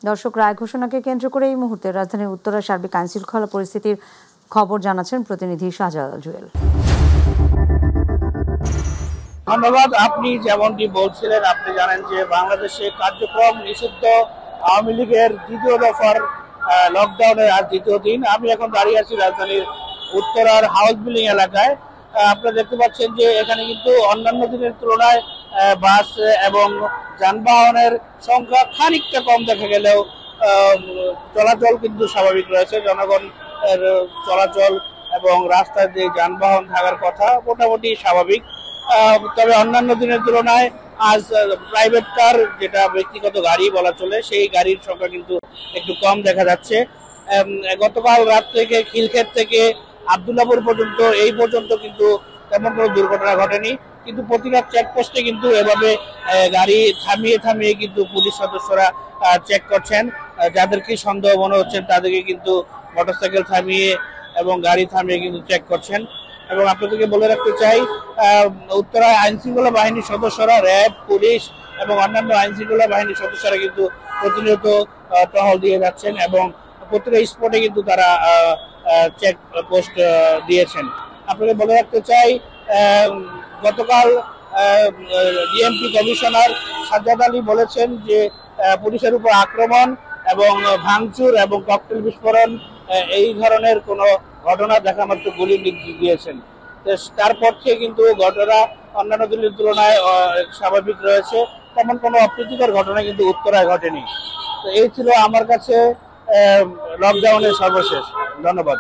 দর্শক, রায় ঘোষণাকে কেন্দ্র করে এই মুহূর্তে রাজধানীর উত্তরার সার্বিক আইনশৃঙ্খলা পরিস্থিতির খবর জানাচ্ছেন প্রতিনিধি শাহজালাল জুয়েল। ধন্যবাদ। আপনি যেমনটি বলছিলেন, আপনি জানেন যে বাংলাদেশে কার্যক্রম নিষিদ্ধ আওয়ামী লীগের দ্বিতীয় দফার লকডাউনের আজ দ্বিতীয় দিন। আমি এখন দাঁড়িয়ে আছি রাজধানীর উত্তরার হাউস বিল্ডিং এলাকায়। আপনারা দেখতে পাচ্ছেন যে এখানে কিন্তু অন্যান্য দিনের তুলনায় বাস এবং যানবাহনের সংখ্যা খানিকটা কম দেখা গেলেও চলাচল কিন্তু স্বাভাবিক রয়েছে। জনগণ চলাচল এবং রাস্তায় যে যানবাহন থাকার কথা মোটামুটি স্বাভাবিক। তবে অন্যান্য দিনের তুলনায় আজ প্রাইভেট কার, যেটা ব্যক্তিগত গাড়ি বলা চলে, সেই গাড়ির সংখ্যা কিন্তু একটু কম দেখা যাচ্ছে। গতকাল রাত থেকে খিলক্ষেত থেকে আব্দুল্লাহপুর পর্যন্ত এই পর্যন্ত কিন্তু তেমন কোনো দুর্ঘটনা ঘটেনি, কিন্তু প্রতিটা চেকপোস্টে কিন্তু এভাবে গাড়ি থামিয়ে থামিয়ে কিন্তু পুলিশ সদস্যরা চেক করছেন। যাদেরকে সন্দেহ মনে হচ্ছেন তাদেরকে কিন্তু মোটরসাইকেল থামিয়ে এবং গাড়ি থামিয়ে কিন্তু চেক করছেন। এবং আপনাদেরকে বলে রাখতে চাই, উত্তরায় আইন শৃঙ্খলা বাহিনীর সদস্যরা, র্যাব, পুলিশ এবং অন্যান্য আইন শৃঙ্খলা বাহিনীর সদস্যরা কিন্তু প্রতিনিয়ত টহল দিয়ে যাচ্ছেন এবং প্রতিটা স্পটে কিন্তু তারা চেক পোস্ট দিয়েছেন। আপনাকে বলে রাখতে চাই, গতকাল ডিএমপি কমিশনার সাজ্জাদ আলী বলেছেন যে পুলিশের উপর আক্রমণ এবং ভাঙচুর এবং ককটেল বিস্ফোরণ এই ধরনের কোনো ঘটনা দেখা মাত্র গুলি দিয়েছেন। তার পক্ষে কিন্তু ঘটনা অন্যান্য দিনের তুলনায় স্বাভাবিক রয়েছে, তেমন কোনো অপ্রীতিকর ঘটনা কিন্তু উত্তরায় ঘটেনি। তো এই ছিল আমার কাছে লকডাউনের সর্বশেষ। ধন্যবাদ।